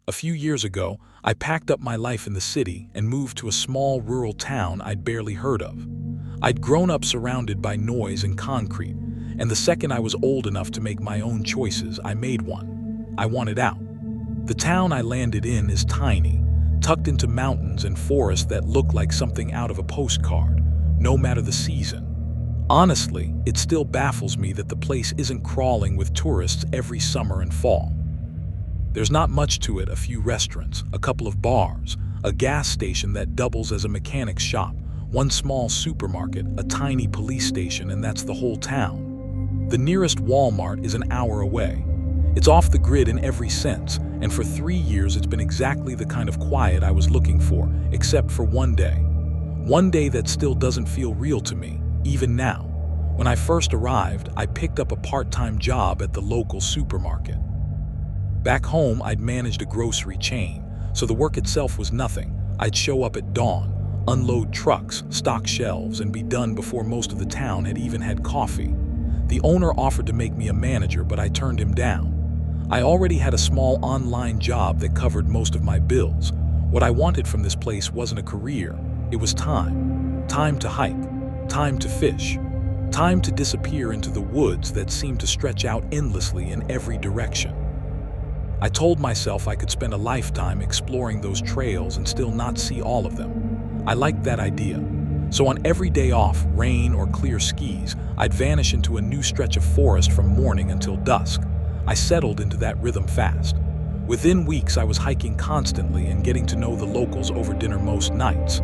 A few years ago, I packed up my life in the city and moved to a small rural town I'd barely heard of. I'd grown up surrounded by noise and concrete, and the second I was old enough to make my own choices, I made one. I wanted out. The town I landed in is tiny, tucked into mountains and forests that look like something out of a postcard, no matter the season. Honestly, it still baffles me that the place isn't crawling with tourists every summer and fall. There's not much to it: a few restaurants, a couple of bars, a gas station that doubles as a mechanic's shop, one small supermarket, a tiny police station, and that's the whole town. The nearest Walmart is an hour away. It's off the grid in every sense, and for 3 years it's been exactly the kind of quiet I was looking for, except for one day. One day that still doesn't feel real to me, even now. When I first arrived, I picked up a part-time job at the local supermarket. Back home, I'd managed a grocery chain, so the work itself was nothing. I'd show up at dawn, unload trucks, stock shelves, and be done before most of the town had even had coffee. The owner offered to make me a manager, but I turned him down. I already had a small online job that covered most of my bills. What I wanted from this place wasn't a career, it was time. Time to hike, time to fish, time to disappear into the woods that seemed to stretch out endlessly in every direction. I told myself I could spend a lifetime exploring those trails and still not see all of them. I liked that idea. So on every day off, rain or clear skies, I'd vanish into a new stretch of forest from morning until dusk. I settled into that rhythm fast. Within weeks, I was hiking constantly and getting to know the locals over dinner most nights.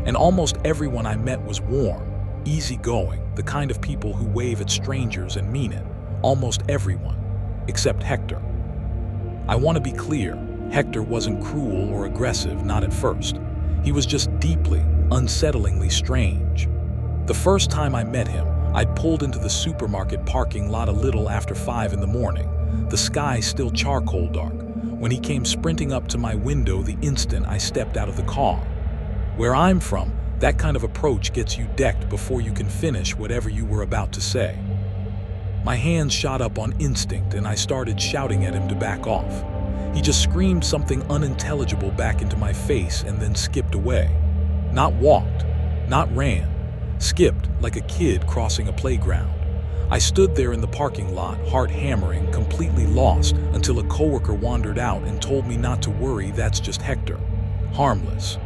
And almost everyone I met was warm, easygoing, the kind of people who wave at strangers and mean it. Almost everyone, except Hector. I want to be clear, Hector wasn't cruel or aggressive, not at first. He was just deeply, unsettlingly strange. The first time I met him, I'd pulled into the supermarket parking lot a little after 5 in the morning, the sky still charcoal dark, when he came sprinting up to my window the instant I stepped out of the car. Where I'm from, that kind of approach gets you decked before you can finish whatever you were about to say. My hands shot up on instinct and I started shouting at him to back off. He just screamed something unintelligible back into my face and then skipped away. Not walked, not ran, skipped like a kid crossing a playground. I stood there in the parking lot, heart hammering, completely lost, until a coworker wandered out and told me not to worry, that's just Hector. Harmless.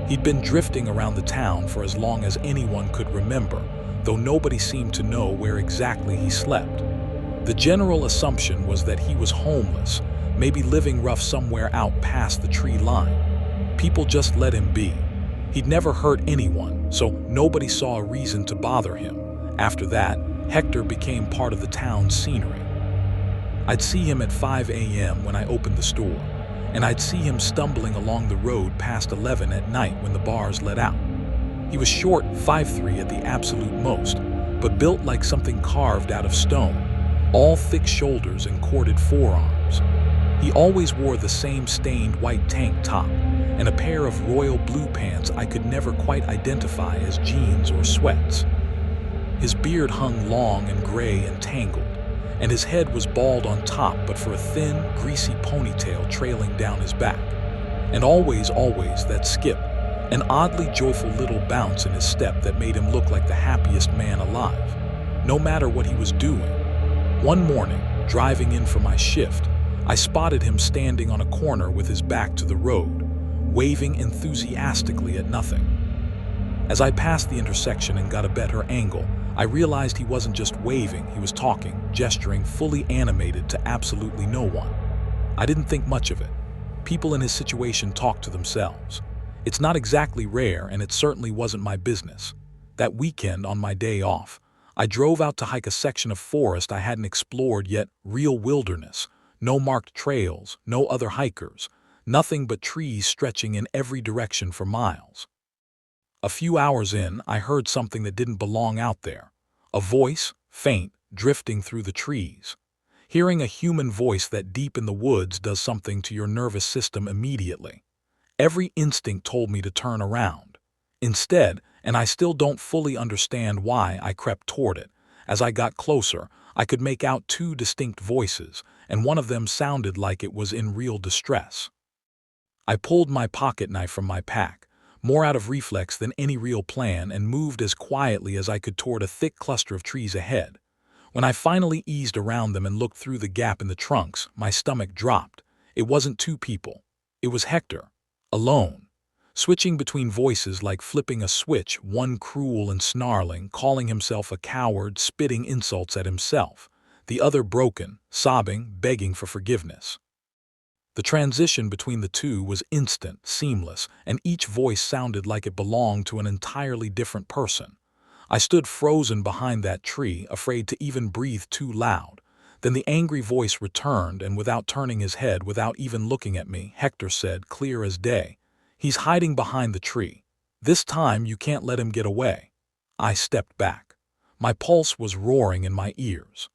He'd been drifting around the town for as long as anyone could remember, though nobody seemed to know where exactly he slept. The general assumption was that he was homeless, maybe living rough somewhere out past the tree line. People just let him be. He'd never hurt anyone, so nobody saw a reason to bother him. After that, Hector became part of the town's scenery. I'd see him at 5 a.m. when I opened the store, and I'd see him stumbling along the road past 11 at night when the bars let out. He was short, 5'3" at the absolute most, but built like something carved out of stone, all thick shoulders and corded forearms. He always wore the same stained white tank top and a pair of royal blue pants I could never quite identify as jeans or sweats. His beard hung long and gray and tangled, and his head was bald on top but for a thin, greasy ponytail trailing down his back. And always that skip, an oddly joyful little bounce in his step that made him look like the happiest man alive, no matter what he was doing. One morning, driving in for my shift, I spotted him standing on a corner with his back to the road, waving enthusiastically at nothing. As I passed the intersection and got a better angle, I realized he wasn't just waving, he was talking, gesturing, fully animated to absolutely no one. I didn't think much of it. People in his situation talk to themselves. It's not exactly rare, and it certainly wasn't my business. That weekend, on my day off, I drove out to hike a section of forest I hadn't explored yet, real wilderness. No marked trails, no other hikers, nothing but trees stretching in every direction for miles. A few hours in, I heard something that didn't belong out there. A voice, faint, drifting through the trees. Hearing a human voice that deep in the woods does something to your nervous system immediately. Every instinct told me to turn around. Instead, and I still don't fully understand why, I crept toward it. As I got closer, I could make out 2 distinct voices, and one of them sounded like it was in real distress. I pulled my pocket knife from my pack, more out of reflex than any real plan, and moved as quietly as I could toward a thick cluster of trees ahead. When I finally eased around them and looked through the gap in the trunks, my stomach dropped. It wasn't two people. It was Hector, alone, switching between voices like flipping a switch, one cruel and snarling, calling himself a coward, spitting insults at himself, the other broken, sobbing, begging for forgiveness. The transition between the two was instant, seamless, and each voice sounded like it belonged to an entirely different person. I stood frozen behind that tree, afraid to even breathe too loud. Then the angry voice returned, and without turning his head, without even looking at me, Hector said, clear as day, "He's hiding behind the tree. This time you can't let him get away." I stepped back. My pulse was roaring in my ears.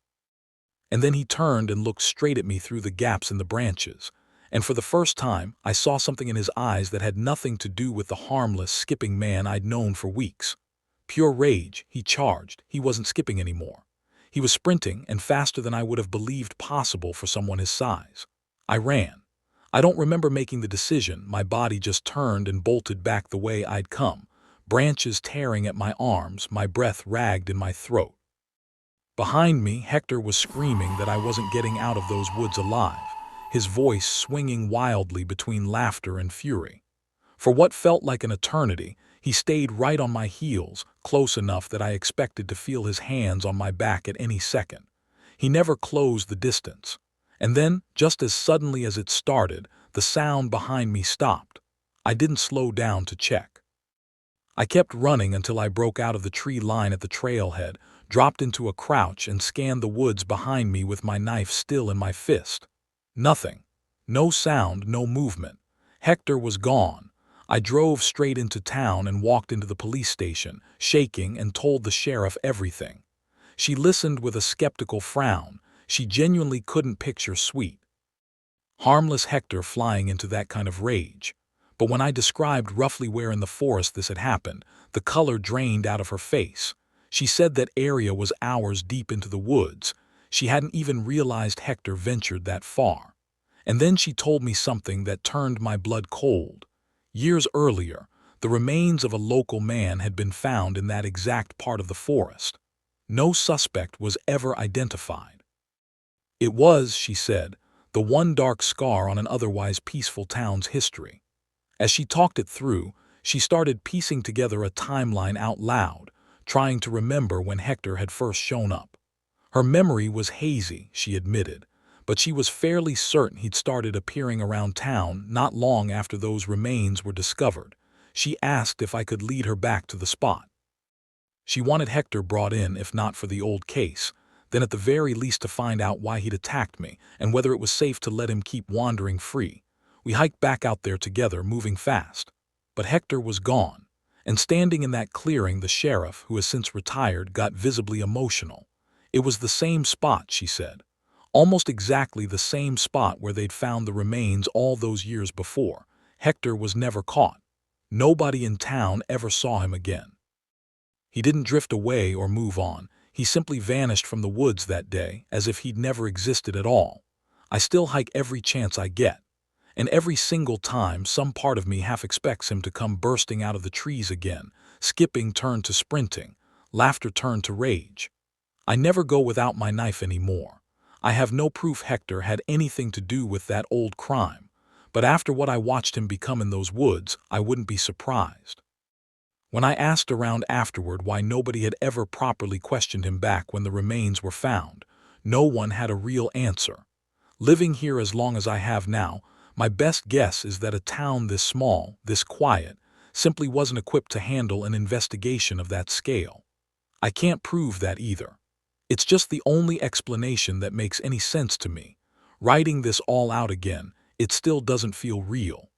And then he turned and looked straight at me through the gaps in the branches. And for the first time, I saw something in his eyes that had nothing to do with the harmless, skipping man I'd known for weeks. Pure rage. He charged. He wasn't skipping anymore. He was sprinting, and faster than I would have believed possible for someone his size. I ran. I don't remember making the decision. My body just turned and bolted back the way I'd come, branches tearing at my arms, my breath ragged in my throat. Behind me, Hector was screaming that I wasn't getting out of those woods alive, his voice swinging wildly between laughter and fury. For what felt like an eternity, he stayed right on my heels, close enough that I expected to feel his hands on my back at any second. He never closed the distance. And then, just as suddenly as it started, the sound behind me stopped. I didn't slow down to check. I kept running until I broke out of the tree line at the trailhead, dropped into a crouch, and scanned the woods behind me with my knife still in my fist. Nothing. No sound, no movement. Hector was gone. I drove straight into town and walked into the police station, shaking, and told the sheriff everything. She listened with a skeptical frown. She genuinely couldn't picture sweet, harmless Hector flying into that kind of rage. But when I described roughly where in the forest this had happened, the color drained out of her face. She said that area was hours deep into the woods. She hadn't even realized Hector ventured that far. And then she told me something that turned my blood cold. Years earlier, the remains of a local man had been found in that exact part of the forest. No suspect was ever identified. It was, she said, the one dark scar on an otherwise peaceful town's history. As she talked it through, she started piecing together a timeline out loud, trying to remember when Hector had first shown up. Her memory was hazy, she admitted, but she was fairly certain he'd started appearing around town not long after those remains were discovered. She asked if I could lead her back to the spot. She wanted Hector brought in, if not for the old case, then at the very least to find out why he'd attacked me and whether it was safe to let him keep wandering free. We hiked back out there together, moving fast. But Hector was gone, and standing in that clearing, the sheriff, who has since retired, got visibly emotional. It was the same spot, she said. Almost exactly the same spot where they'd found the remains all those years before. Hector was never caught. Nobody in town ever saw him again. He didn't drift away or move on. He simply vanished from the woods that day, as if he'd never existed at all. I still hike every chance I get. And every single time, some part of me half expects him to come bursting out of the trees again, skipping turned to sprinting, laughter turned to rage. I never go without my knife anymore. I have no proof Hector had anything to do with that old crime, but after what I watched him become in those woods, I wouldn't be surprised. When I asked around afterward why nobody had ever properly questioned him back when the remains were found, no one had a real answer. Living here as long as I have now, my best guess is that a town this small, this quiet, simply wasn't equipped to handle an investigation of that scale. I can't prove that either. It's just the only explanation that makes any sense to me. Writing this all out again, it still doesn't feel real.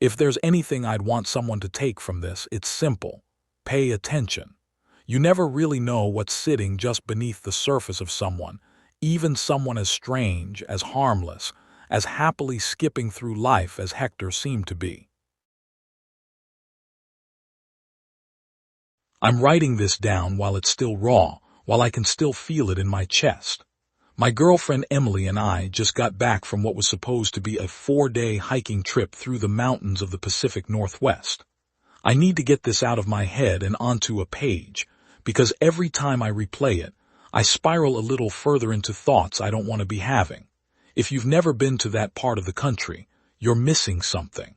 If there's anything I'd want someone to take from this, it's simple. Pay attention. You never really know what's sitting just beneath the surface of someone, even someone as strange, as harmless, as happily skipping through life as Hector seemed to be. I'm writing this down while it's still raw, while I can still feel it in my chest. My girlfriend Emily and I just got back from what was supposed to be a 4-day hiking trip through the mountains of the Pacific Northwest. I need to get this out of my head and onto a page, because every time I replay it, I spiral a little further into thoughts I don't want to be having. If you've never been to that part of the country, you're missing something.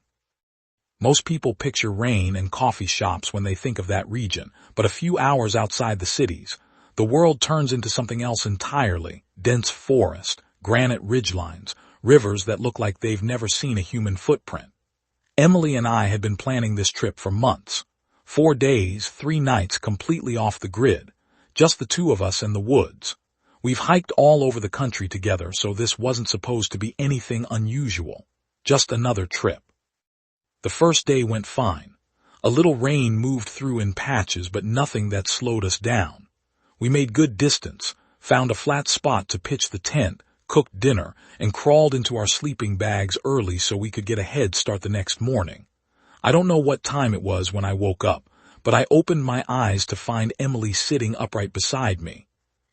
Most people picture rain and coffee shops when they think of that region, but a few hours outside the cities, the world turns into something else entirely: dense forest, granite ridgelines, rivers that look like they've never seen a human footprint. Emily and I had been planning this trip for months. 4 days, 3 nights completely off the grid, just the two of us and the woods. We've hiked all over the country together, so this wasn't supposed to be anything unusual, just another trip. The first day went fine. A little rain moved through in patches, but nothing that slowed us down. We made good distance, found a flat spot to pitch the tent, cooked dinner, and crawled into our sleeping bags early so we could get a head start the next morning. I don't know what time it was when I woke up, but I opened my eyes to find Emily sitting upright beside me.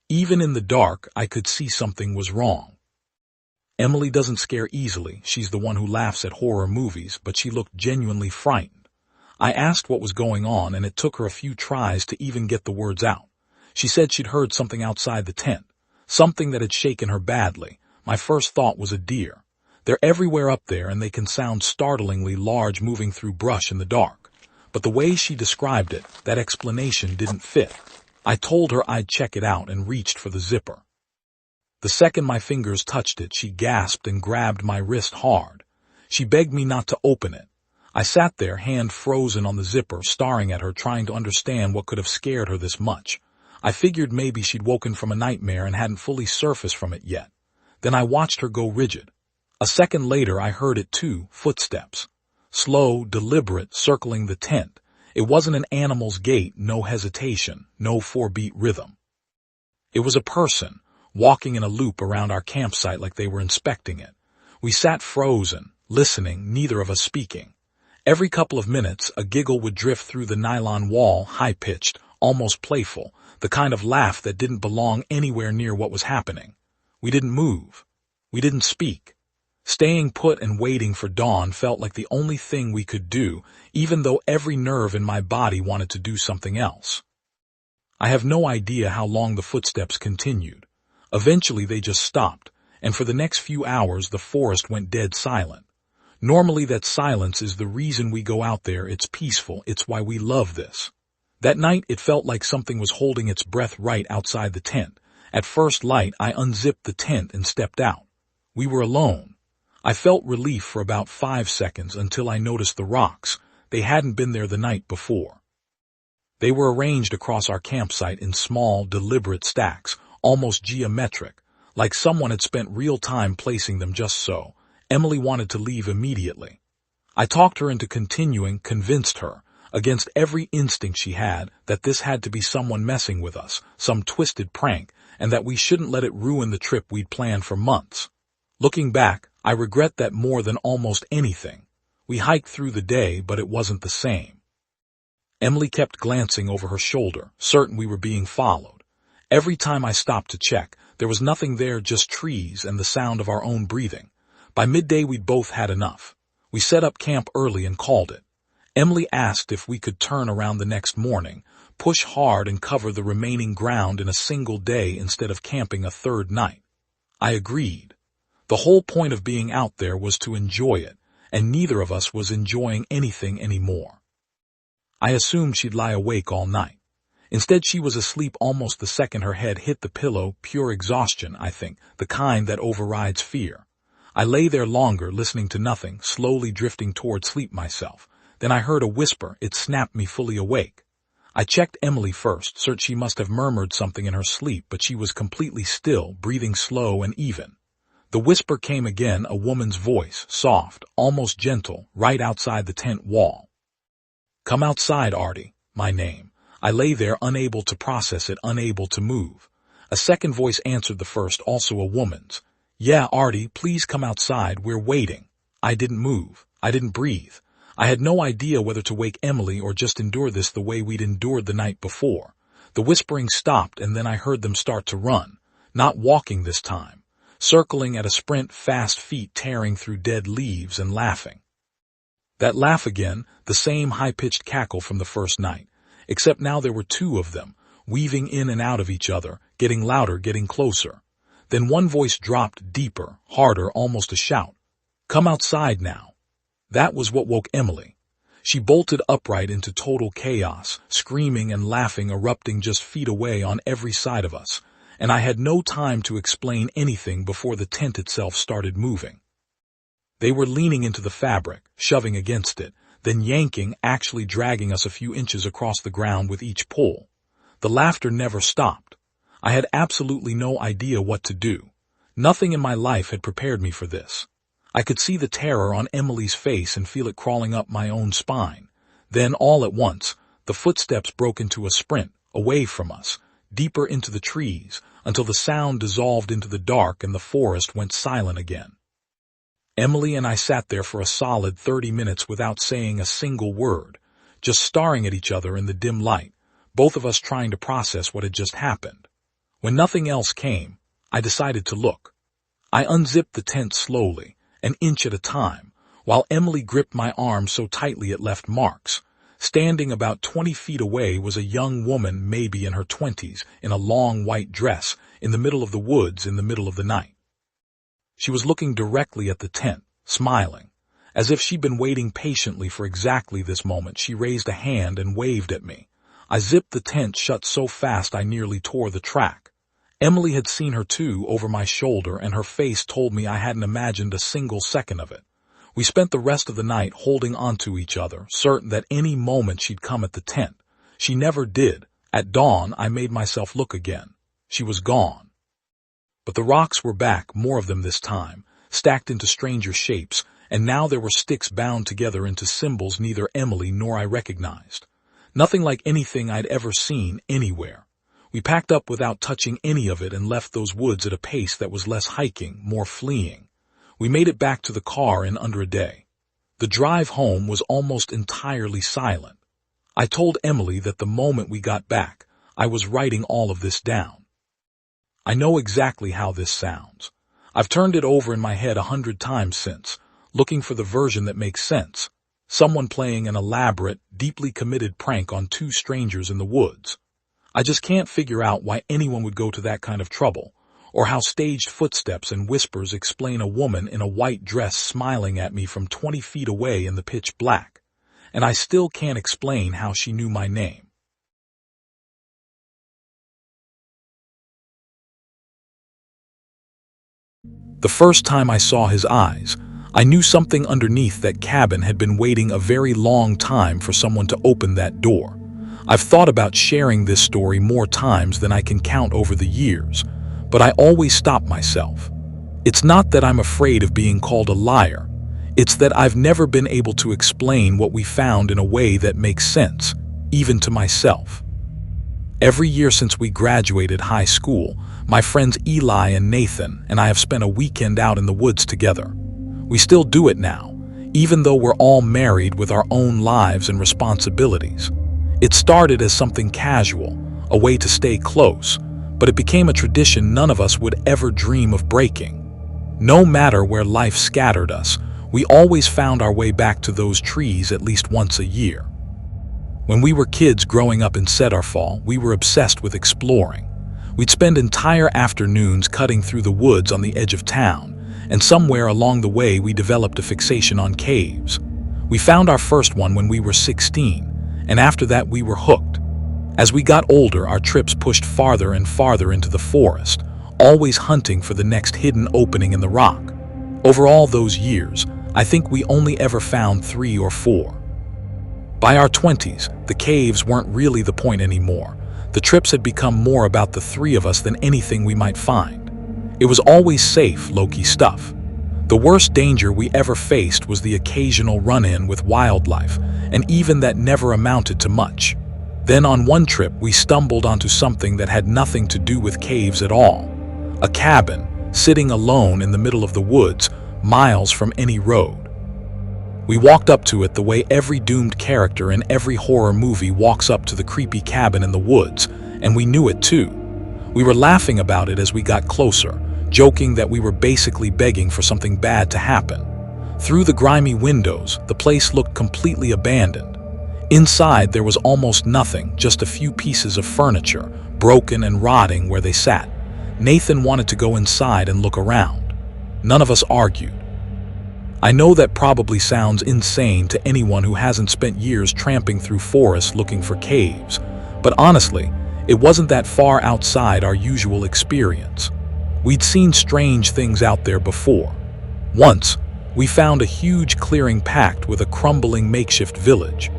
Even in the dark, I could see something was wrong. Emily doesn't scare easily. She's the one who laughs at horror movies, but she looked genuinely frightened. I asked what was going on, and it took her a few tries to even get the words out. She said she'd heard something outside the tent, something that had shaken her badly. My first thought was a deer. They're everywhere up there, and they can sound startlingly large moving through brush in the dark. But the way she described it, that explanation didn't fit. I told her I'd check it out and reached for the zipper. The second my fingers touched it, she gasped and grabbed my wrist hard. She begged me not to open it. I sat there, hand frozen on the zipper, staring at her, trying to understand what could have scared her this much. I figured maybe she'd woken from a nightmare and hadn't fully surfaced from it yet. Then I watched her go rigid. A second later, I heard it too: footsteps. Slow, deliberate, circling the tent. It wasn't an animal's gait, no hesitation, no 4-beat rhythm. It was a person, walking in a loop around our campsite like they were inspecting it. We sat frozen, listening, neither of us speaking. Every couple of minutes, a giggle would drift through the nylon wall, high-pitched, almost playful, the kind of laugh that didn't belong anywhere near what was happening. We didn't move. We didn't speak. Staying put and waiting for dawn felt like the only thing we could do, even though every nerve in my body wanted to do something else. I have no idea how long the footsteps continued. Eventually they just stopped, and for the next few hours the forest went dead silent. Normally that silence is the reason we go out there. It's peaceful. It's why we love this. That night it felt like something was holding its breath right outside the tent. At first light I unzipped the tent and stepped out. We were alone. I felt relief for about 5 seconds until I noticed the rocks. They hadn't been there the night before. They were arranged across our campsite in small, deliberate stacks, almost geometric, like someone had spent real time placing them just so. Emily wanted to leave immediately. I talked her into continuing, convinced her, against every instinct she had, that this had to be someone messing with us, some twisted prank, and that we shouldn't let it ruin the trip we'd planned for months. Looking back, I regret that more than almost anything. We hiked through the day, but it wasn't the same. Emily kept glancing over her shoulder, certain we were being followed. Every time I stopped to check, there was nothing there, just trees and the sound of our own breathing. By midday we'd both had enough. We set up camp early and called it. Emily asked if we could turn around the next morning, push hard and cover the remaining ground in a single day instead of camping a third night. I agreed. The whole point of being out there was to enjoy it, and neither of us was enjoying anything anymore. I assumed she'd lie awake all night. Instead, she was asleep almost the second her head hit the pillow, pure exhaustion, I think, the kind that overrides fear. I lay there longer, listening to nothing, slowly drifting toward sleep myself. Then I heard a whisper. It snapped me fully awake. I checked Emily first, certain she must have murmured something in her sleep, but she was completely still, breathing slow and even. The whisper came again, a woman's voice, soft, almost gentle, right outside the tent wall. "Come outside, Artie," my name. I lay there, unable to process it, unable to move. A second voice answered the first, also a woman's. "Yeah, Artie, please come outside, we're waiting." I didn't move. I didn't breathe. I had no idea whether to wake Emily or just endure this the way we'd endured the night before. The whispering stopped, and then I heard them start to run. not walking this time, circling at a sprint, fast feet tearing through dead leaves and laughing. That laugh again, the same high-pitched cackle from the first night, except now there were two of them, weaving in and out of each other, getting louder, getting closer. Then one voice dropped deeper, harder, almost a shout. "Come outside now." That was what woke Emily. She bolted upright into total chaos, screaming and laughing erupting just feet away on every side of us, and I had no time to explain anything before the tent itself started moving. They were leaning into the fabric, shoving against it, then yanking, actually dragging us a few inches across the ground with each pull. The laughter never stopped. I had absolutely no idea what to do. Nothing in my life had prepared me for this. I could see the terror on Emily's face and feel it crawling up my own spine. Then, all at once, the footsteps broke into a sprint, away from us, deeper into the trees, until the sound dissolved into the dark and the forest went silent again. Emily and I sat there for a solid 30 minutes without saying a single word, just staring at each other in the dim light, both of us trying to process what had just happened. When nothing else came, I decided to look. I unzipped the tent slowly, an inch at a time, while Emily gripped my arm so tightly it left marks. Standing about 20 feet away was a young woman, maybe in her 20s, in a long white dress, in the middle of the woods in the middle of the night. She was looking directly at the tent, smiling. As if she'd been waiting patiently for exactly this moment, she raised a hand and waved at me. I zipped the tent shut so fast I nearly tore the track. Emily had seen her too, over my shoulder, and her face told me I hadn't imagined a single second of it. We spent the rest of the night holding onto each other, certain that any moment she'd come at the tent. She never did. At dawn, I made myself look again. She was gone. But the rocks were back, more of them this time, stacked into stranger shapes, and now there were sticks bound together into symbols neither Emily nor I recognized. Nothing like anything I'd ever seen anywhere. We packed up without touching any of it and left those woods at a pace that was less hiking, more fleeing. We made it back to the car in under a day. The drive home was almost entirely silent. I told Emily that the moment we got back, I was writing all of this down. I know exactly how this sounds. I've turned it over in my head 100 times since, looking for the version that makes sense. Someone playing an elaborate, deeply committed prank on two strangers in the woods. I just can't figure out why anyone would go to that kind of trouble, or how staged footsteps and whispers explain a woman in a white dress smiling at me from 20 feet away in the pitch black. And I still can't explain how she knew my name. The first time I saw his eyes, I knew something underneath that cabin had been waiting a very long time for someone to open that door. I've thought about sharing this story more times than I can count over the years, but I always stop myself. It's not that I'm afraid of being called a liar. It's that I've never been able to explain what we found in a way that makes sense, even to myself. Every year since we graduated high school, my friends Eli and Nathan and I have spent a weekend out in the woods together. We still do it now, even though we're all married with our own lives and responsibilities. It started as something casual, a way to stay close, but it became a tradition none of us would ever dream of breaking. No matter where life scattered us, we always found our way back to those trees at least once a year. When we were kids growing up in Cedarfall, we were obsessed with exploring. We'd spend entire afternoons cutting through the woods on the edge of town, and somewhere along the way we developed a fixation on caves. We found our first one when we were 16, and after that we were hooked. As we got older, our trips pushed farther and farther into the forest, always hunting for the next hidden opening in the rock. Over all those years, I think we only ever found 3 or 4. By our 20s, the caves weren't really the point anymore. The trips had become more about the 3 of us than anything we might find. It was always safe, low-key stuff. The worst danger we ever faced was the occasional run-in with wildlife, and even that never amounted to much. Then on one trip, we stumbled onto something that had nothing to do with caves at all. A cabin, sitting alone in the middle of the woods, miles from any road. We walked up to it the way every doomed character in every horror movie walks up to the creepy cabin in the woods, and we knew it too. We were laughing about it as we got closer, joking that we were basically begging for something bad to happen. Through the grimy windows, the place looked completely abandoned. Inside, there was almost nothing, just a few pieces of furniture, broken and rotting where they sat. Nathan wanted to go inside and look around. None of us argued. I know that probably sounds insane to anyone who hasn't spent years tramping through forests looking for caves, but honestly, it wasn't that far outside our usual experience. We'd seen strange things out there before. Once, we found a huge clearing packed with a crumbling makeshift village,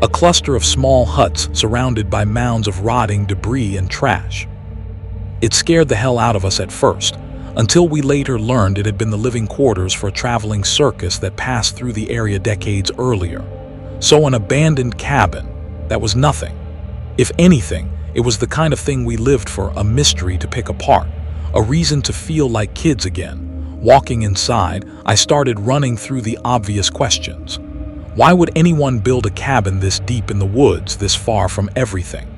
a cluster of small huts surrounded by mounds of rotting debris and trash. It scared the hell out of us at first, until we later learned it had been the living quarters for a traveling circus that passed through the area decades earlier. So an abandoned cabin, that was nothing. If anything, it was the kind of thing we lived for, a mystery to pick apart, a reason to feel like kids again. Walking inside, I started running through the obvious questions. Why would anyone build a cabin this deep in the woods, this far from everything?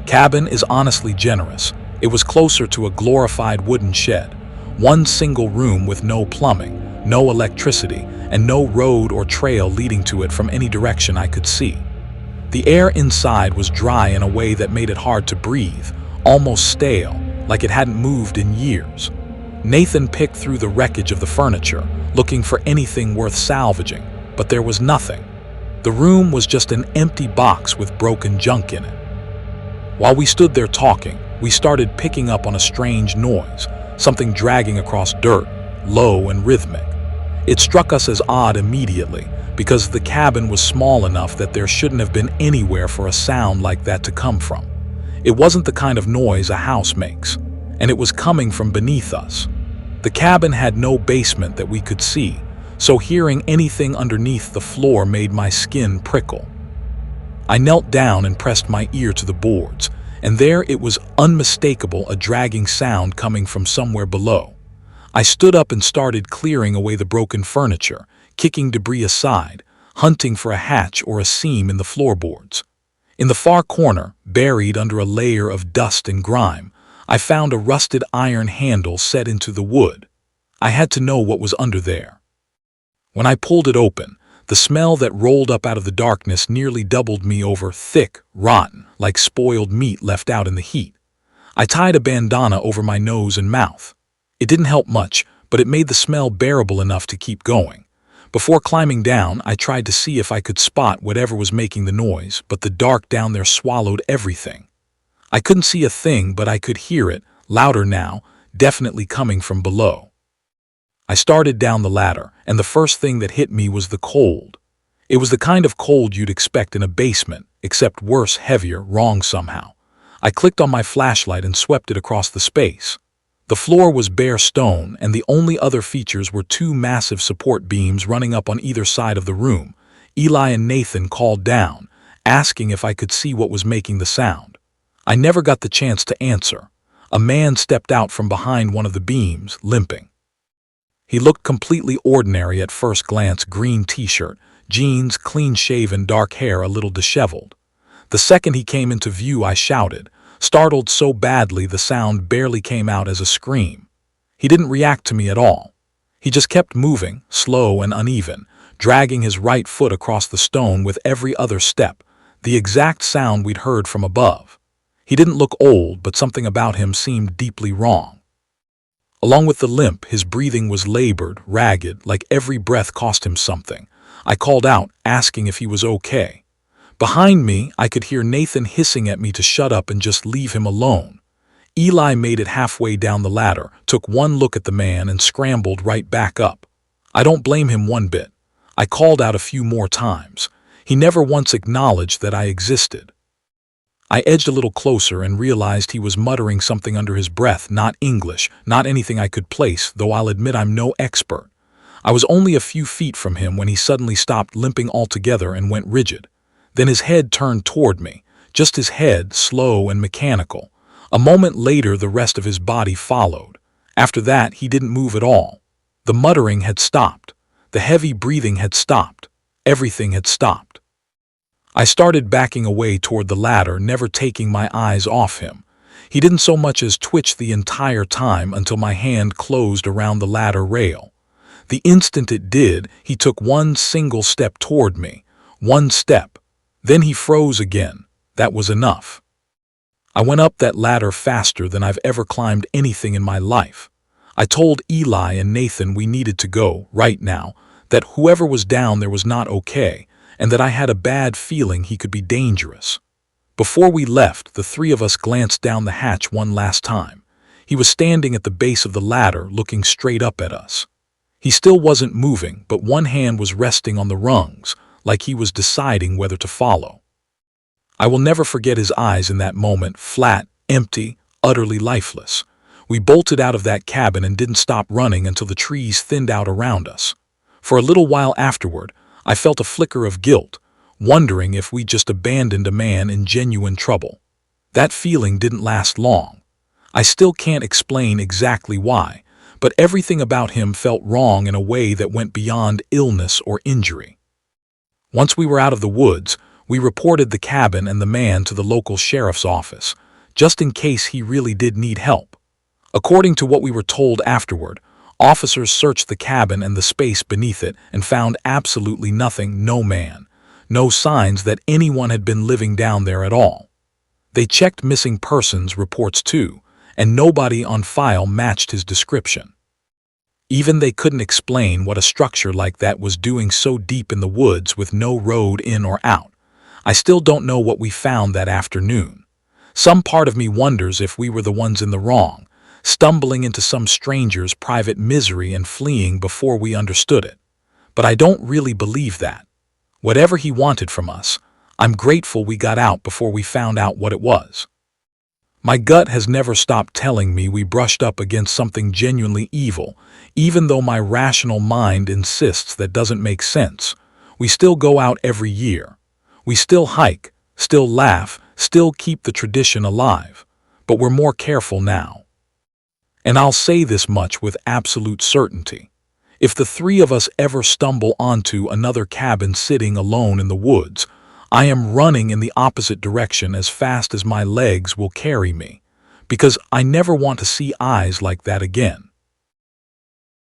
Cabin is honestly generous. It was closer to a glorified wooden shed, one single room with no plumbing, no electricity, and no road or trail leading to it from any direction I could see. The air inside was dry in a way that made it hard to breathe, almost stale, like it hadn't moved in years. Nathan picked through the wreckage of the furniture, looking for anything worth salvaging, but there was nothing. The room was just an empty box with broken junk in it. While we stood there talking, we started picking up on a strange noise, something dragging across dirt, low and rhythmic. It struck us as odd immediately, because the cabin was small enough that there shouldn't have been anywhere for a sound like that to come from. It wasn't the kind of noise a house makes, and it was coming from beneath us. The cabin had no basement that we could see, so hearing anything underneath the floor made my skin prickle. I knelt down and pressed my ear to the boards, and there it was, unmistakable, a dragging sound coming from somewhere below. I stood up and started clearing away the broken furniture, kicking debris aside, hunting for a hatch or a seam in the floorboards. In the far corner, buried under a layer of dust and grime, I found a rusted iron handle set into the wood. I had to know what was under there. When I pulled it open, the smell that rolled up out of the darkness nearly doubled me over, thick, rotten, like spoiled meat left out in the heat. I tied a bandana over my nose and mouth. It didn't help much, but it made the smell bearable enough to keep going. Before climbing down, I tried to see if I could spot whatever was making the noise, but the dark down there swallowed everything. I couldn't see a thing, but I could hear it, louder now, definitely coming from below. I started down the ladder, and the first thing that hit me was the cold. It was the kind of cold you'd expect in a basement, except worse, heavier, wrong somehow. I clicked on my flashlight and swept it across the space. The floor was bare stone, and the only other features were two massive support beams running up on either side of the room. Eli and Nathan called down, asking if I could see what was making the sound. I never got the chance to answer. A man stepped out from behind one of the beams, limping. He looked completely ordinary at first glance, green t-shirt, jeans, clean-shaven, dark hair, a little disheveled. The second he came into view, I shouted, startled so badly the sound barely came out as a scream. He didn't react to me at all. He just kept moving, slow and uneven, dragging his right foot across the stone with every other step, the exact sound we'd heard from above. He didn't look old, but something about him seemed deeply wrong. Along with the limp, his breathing was labored, ragged, like every breath cost him something. I called out, asking if he was okay. Behind me, I could hear Nathan hissing at me to shut up and just leave him alone. Eli made it halfway down the ladder, took one look at the man, and scrambled right back up. I don't blame him one bit. I called out a few more times. He never once acknowledged that I existed. I edged a little closer and realized he was muttering something under his breath, not English, not anything I could place, though I'll admit I'm no expert. I was only a few feet from him when he suddenly stopped limping altogether and went rigid. Then his head turned toward me, just his head, slow and mechanical. A moment later, the rest of his body followed. After that, he didn't move at all. The muttering had stopped. The heavy breathing had stopped. Everything had stopped. I started backing away toward the ladder, never taking my eyes off him. He didn't so much as twitch the entire time until my hand closed around the ladder rail. The instant it did, he took one single step toward me. One step. Then he froze again. That was enough. I went up that ladder faster than I've ever climbed anything in my life. I told Eli and Nathan we needed to go, right now, that whoever was down there was not okay, and that I had a bad feeling he could be dangerous. Before we left, the three of us glanced down the hatch one last time. He was standing at the base of the ladder, looking straight up at us. He still wasn't moving, but one hand was resting on the rungs, like he was deciding whether to follow. I will never forget his eyes in that moment, flat, empty, utterly lifeless. We bolted out of that cabin and didn't stop running until the trees thinned out around us. For a little while afterward, I felt a flicker of guilt, wondering if we just abandoned a man in genuine trouble. That feeling didn't last long. I still can't explain exactly why, but everything about him felt wrong in a way that went beyond illness or injury. Once we were out of the woods, we reported the cabin and the man to the local sheriff's office, just in case he really did need help. According to what we were told afterward, officers searched the cabin and the space beneath it and found absolutely nothing, no man, no signs that anyone had been living down there at all. They checked missing persons reports too, and nobody on file matched his description. Even they couldn't explain what a structure like that was doing so deep in the woods with no road in or out. I still don't know what we found that afternoon. Some part of me wonders if we were the ones in the wrong, stumbling into some stranger's private misery and fleeing before we understood it. But I don't really believe that. Whatever he wanted from us, I'm grateful we got out before we found out what it was. My gut has never stopped telling me we brushed up against something genuinely evil, even though my rational mind insists that doesn't make sense. We still go out every year. We still hike, still laugh, still keep the tradition alive. But we're more careful now. And I'll say this much with absolute certainty. If the three of us ever stumble onto another cabin sitting alone in the woods, I am running in the opposite direction as fast as my legs will carry me, because I never want to see eyes like that again.